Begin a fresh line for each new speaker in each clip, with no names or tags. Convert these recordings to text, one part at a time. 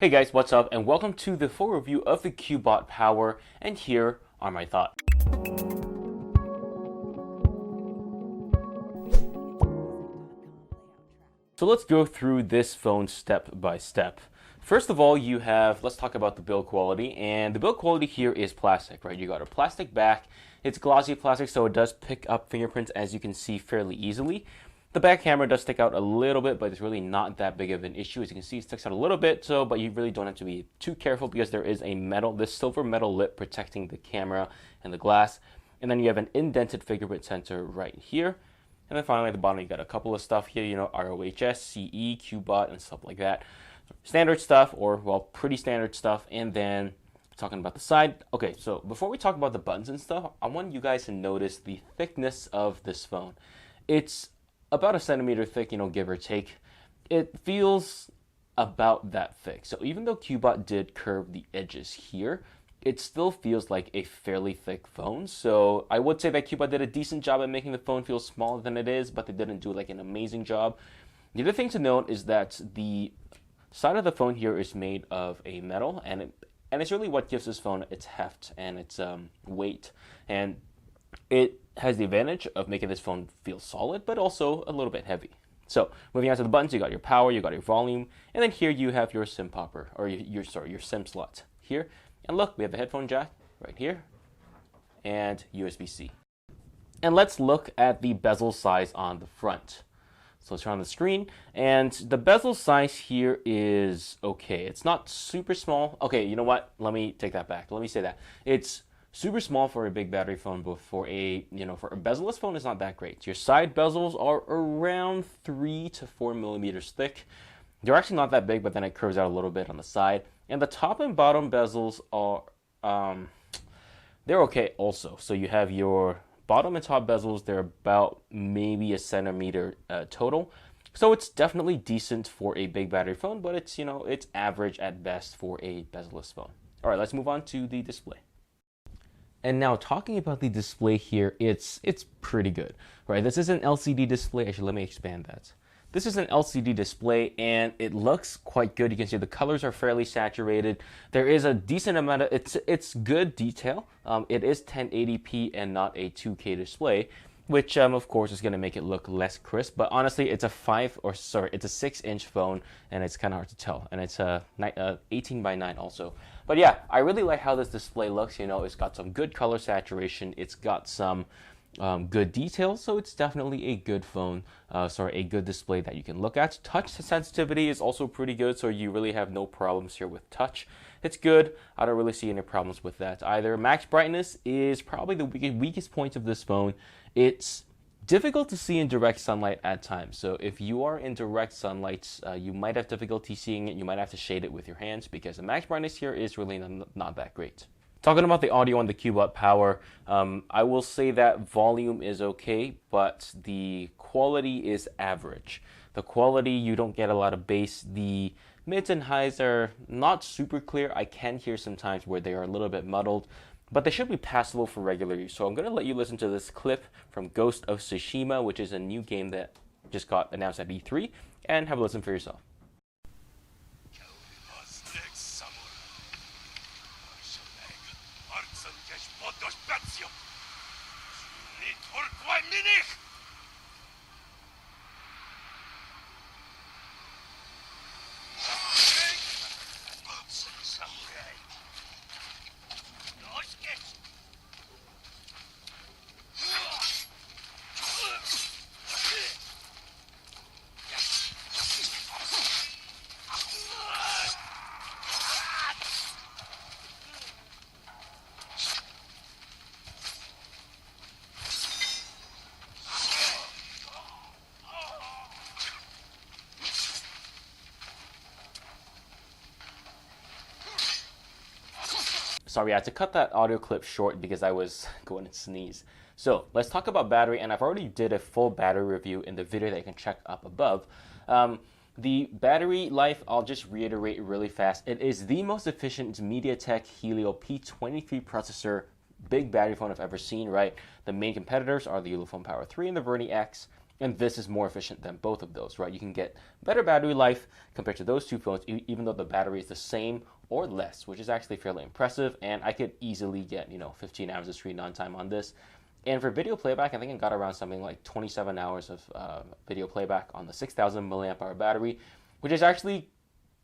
Hey guys, what's up? And welcome to the full review of the Cubot Power, and here are my thoughts. So let's go through this phone step by step. First of all, let's talk about the build quality, and the build quality here is plastic, right? You got a plastic back, it's glossy plastic, so it does pick up fingerprints, as you can see, fairly easily. The back camera does stick out a little bit, but it's really not that big of an issue. As you can see, it sticks out a little bit, but you really don't have to be too careful because there is this silver metal lip protecting the camera and the glass. And then you have an indented fingerprint sensor right here. And then finally at the bottom, you got a couple of stuff here, ROHS, CE, Cubot, and stuff like that. Standard stuff, pretty standard stuff. And then talking about the side. Okay, so before we talk about the buttons and stuff, I want you guys to notice the thickness of this phone. It's about a centimeter thick, give or take. It feels about that thick. So even though Cubot did curve the edges here, it still feels like a fairly thick phone. So I would say that Cubot did a decent job at making the phone feel smaller than it is, but they didn't do like an amazing job. The other thing to note is that the side of the phone here is made of a metal, and it's really what gives this phone its heft and its weight. And it has the advantage of making this phone feel solid, but also a little bit heavy. So moving on to the buttons, you got your power, you got your volume, and then here you have your SIM popper, or your SIM slot here. And look, we have the headphone jack right here, and USB-C. And let's look at the bezel size on the front. So let's turn on the screen, and the bezel size here is okay. It's not super small. Okay, you know what? Let me take that back. Let me say that. It's super small for a big battery phone, but for a bezel-less phone, it's not that great. Your side bezels are around 3 to 4 millimeters thick. They're actually not that big, but then it curves out a little bit on the side. And the top and bottom bezels are, they're okay also. So you have your bottom and top bezels, they're about maybe a centimeter total. So it's definitely decent for a big battery phone, but it's, it's average at best for a bezel-less phone. All right, let's move on to the display. And now talking about the display here, it's pretty good, right? This is an LCD display. Actually, let me expand that. This is an LCD display, and it looks quite good. You can see the colors are fairly saturated. There is a decent amount of it's good detail. It is 1080p and not a 2K display, which of course is going to make it look less crisp. But honestly, it's a 6-inch phone, and it's kind of hard to tell. And it's a 18 by 9 also. But yeah, I really like how this display looks. It's got some good color saturation. It's got some good details, so it's definitely a good phone. A good display that you can look at. Touch sensitivity is also pretty good, so you really have no problems here with touch. It's good. I don't really see any problems with that either. Max brightness is probably the weakest point of this phone. It's difficult to see in direct sunlight at times. So if you are in direct sunlight, you might have difficulty seeing it. You might have to shade it with your hands because the max brightness here is really not that great. Talking about the audio on the Cubot Power, I will say that volume is okay, but the quality is average. The quality, you don't get a lot of bass. The mids and highs are not super clear. I can hear sometimes where they are a little bit muddled, but they should be passable for regular use. So I'm going to let you listen to this clip from Ghost of Tsushima, which is a new game that just got announced at E3, and have a listen for yourself. Sorry, I had to cut that audio clip short because I was going to sneeze. So let's talk about battery, and I've already did a full battery review in the video that you can check up above. The battery life, I'll just reiterate really fast. It is the most efficient Mediatek Helio P23 processor big battery phone I've ever seen, right? The main competitors are the Ulefone Power 3 and the Verni X. And this is more efficient than both of those, right? You can get better battery life compared to those two phones, even though the battery is the same or less, which is actually fairly impressive. And I could easily get, 15 hours of screen on time on this. And for video playback, I think I got around something like 27 hours of video playback on the 6,000 milliamp hour battery, which is actually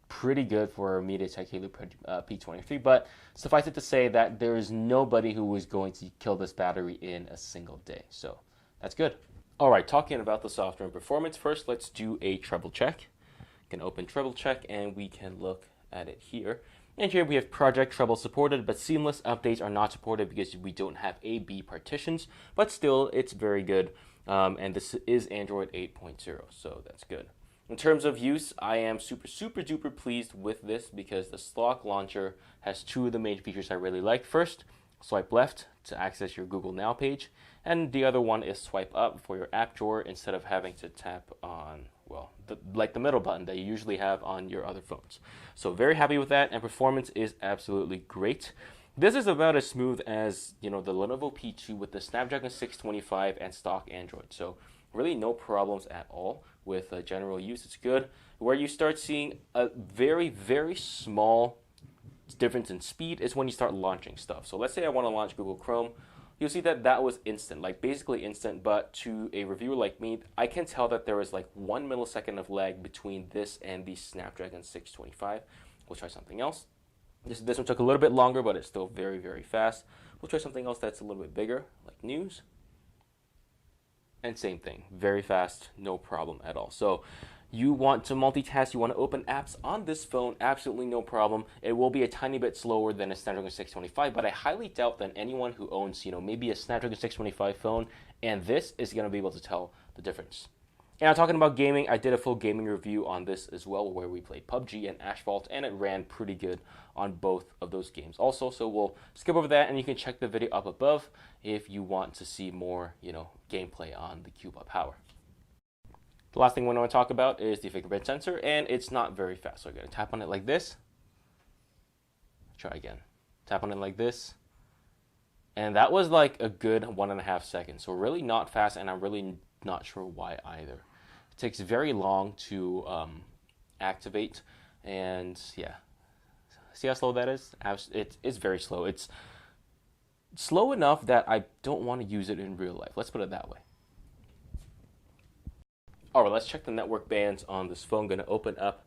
pretty good for a Mediatek Helio P23. But suffice it to say that there is nobody who is going to kill this battery in a single day. So that's good. All right, talking about the software and performance, first let's do a treble check. We can open treble check and we can look at it here. And here we have project treble supported, but seamless updates are not supported because we don't have A/B partitions, but still it's very good. And this is Android 8.0, so that's good. In terms of use, I am super duper pleased with this because the stock launcher has two of the main features I really like. First, swipe left to access your Google Now page, and the other one is swipe up for your app drawer instead of having to tap on, well, like the middle button that you usually have on your other phones. So very happy with that, and performance is absolutely great. This is about as smooth as, the Lenovo P2 with the Snapdragon 625 and stock Android. So really no problems at all with general use. It's good. Where you start seeing a very small difference in speed is when you start launching stuff. So let's say I want to launch Google Chrome. You'll see that that was instant, like basically instant, but to a reviewer like me, I can tell that there was like 1 millisecond of lag between this and the Snapdragon 625. We'll try something else. This one took a little bit longer, but it's still very fast. We'll try something else that's a little bit bigger, like news. And same thing, very fast, no problem at all. So you want to multitask, you want to open apps on this phone, absolutely no problem. It will be a tiny bit slower than a Snapdragon 625, but I highly doubt that anyone who owns, maybe a Snapdragon 625 phone and this is going to be able to tell the difference. And I'm talking about gaming, I did a full gaming review on this as well, where we played PUBG and Asphalt, and it ran pretty good on both of those games also. So we'll skip over that, and you can check the video up above if you want to see more, gameplay on the Cubot Power. The last thing we want to talk about is the fingerprint sensor, and it's not very fast. So I'm going to tap on it like this. Try again. Tap on it like this. And that was like a good 1.5 seconds. So really not fast, and I'm really not sure why either. It takes very long to activate, and yeah. See how slow that is? It's very slow. It's slow enough that I don't want to use it in real life. Let's put it that way. All right, let's check the network bands on this phone. I'm going to open up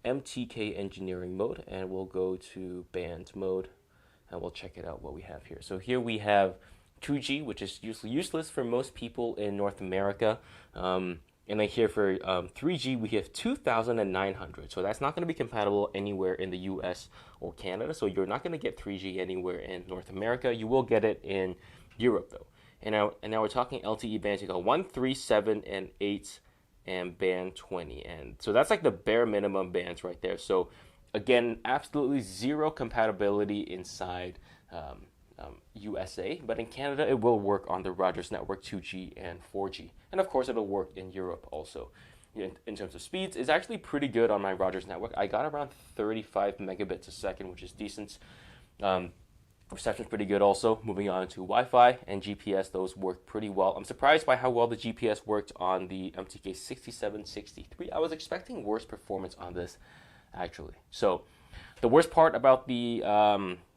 MTK engineering mode, and we'll go to band mode, and we'll check it out what we have here. So here we have 2G, which is useless for most people in North America. And then here for 3G, we have 2,900. So that's not going to be compatible anywhere in the US or Canada. So you're not going to get 3G anywhere in North America. You will get it in Europe, though. And now we're talking LTE bands. You got 1, 3, 7, and 8, and band 20. And so that's like the bare minimum bands right there. So again, absolutely zero compatibility inside USA, but in Canada it will work on the Rogers network 2G and 4G, and of course it'll work in Europe also. In terms of speeds, it's actually pretty good on my Rogers network. I got around 35 megabits a second, which is decent. Reception's pretty good also. Moving on to Wi-Fi and GPS, those work pretty well. I'm surprised by how well the GPS worked on the MTK 6763. I was expecting worse performance on this actually. So the worst part about the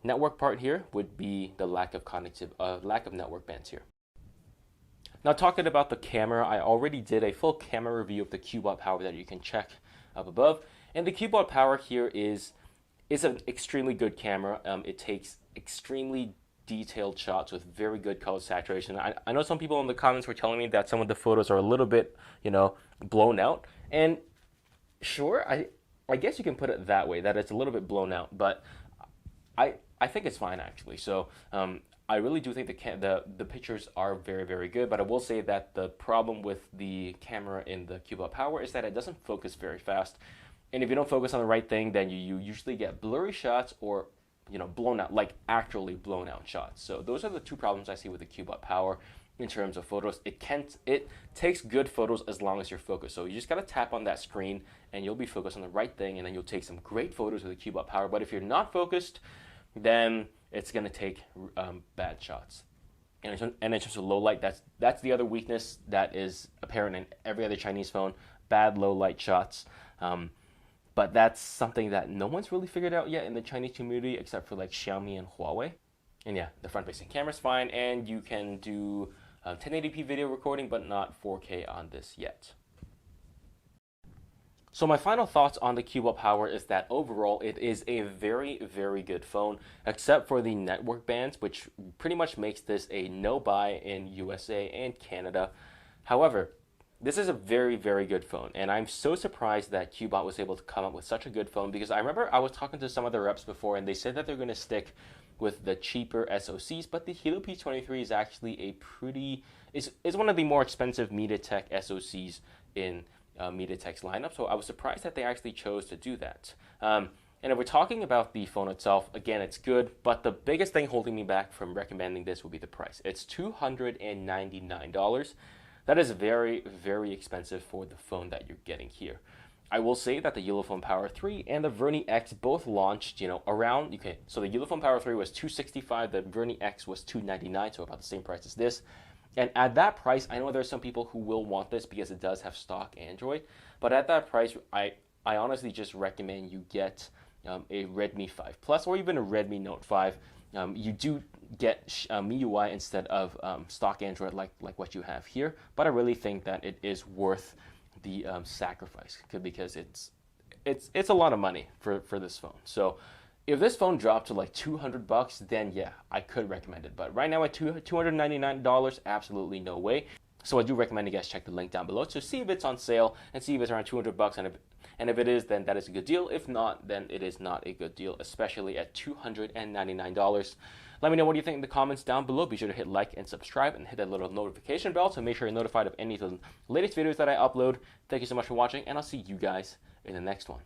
network part here would be the lack of network bands here. Now talking about the camera, I already did a full camera review of the Cubot Power that you can check up above. And the Cubot Power here is an extremely good camera. It takes extremely detailed shots with very good color saturation. I know some people in the comments were telling me that some of the photos are a little bit, blown out. And sure, I guess you can put it that way, that it's a little bit blown out, but I think it's fine actually. So I really do think the pictures are very good, but I will say that the problem with the camera in the Cubot Power is that it doesn't focus very fast. And if you don't focus on the right thing, then you usually get blurry shots or blown out, like actually blown out shots. So those are the two problems I see with the Cubot Power. In terms of photos, it takes good photos as long as you're focused. So you just gotta tap on that screen and you'll be focused on the right thing, and then you'll take some great photos with the Cubot Power. But if you're not focused, then it's gonna take bad shots. And in terms of low light, that's the other weakness that is apparent in every other Chinese phone. Bad low light shots. But that's something that no one's really figured out yet in the Chinese community except for like Xiaomi and Huawei. And yeah, the front-facing camera's fine, and you can do 1080p video recording, but not 4K on this yet. So my final thoughts on the Cubot Power is that overall it is a very, very good phone, except for the network bands, which pretty much makes this a no-buy in USA and Canada. However, this is a very, very good phone, and I'm so surprised that Cubot was able to come up with such a good phone, because I remember I was talking to some of the reps before, and they said that they're going to stick with the cheaper SoCs, but the Helio P23 is actually a is one of the more expensive Mediatek SoCs in Mediatek's lineup, so I was surprised that they actually chose to do that. And if we're talking about the phone itself, again, it's good, but the biggest thing holding me back from recommending this would be the price. It's $299. That is very, very expensive for the phone that you're getting here. I will say that the Ulefone Power 3 and the Verni X both launched, around, okay, so the Ulefone Power 3 was $265, the Verni X was $299, so about the same price as this. And at that price, I know there's some people who will want this because it does have stock Android, but at that price, I honestly just recommend you get a Redmi 5 Plus or even a Redmi Note 5. You do get MIUI instead of stock Android like what you have here, but I really think that it is worth the sacrifice because it's a lot of money for this phone. So if this phone dropped to like $200, then yeah, I could recommend it. But right now at $299, absolutely no way. So I do recommend you guys check the link down below to see if it's on sale and see if it's around $200. And if it is, then that is a good deal. If not, then it is not a good deal, especially at $299. Let me know what you think in the comments down below. Be sure to hit like and subscribe and hit that little notification bell to make sure you're notified of any of the latest videos that I upload. Thank you so much for watching, and I'll see you guys in the next one.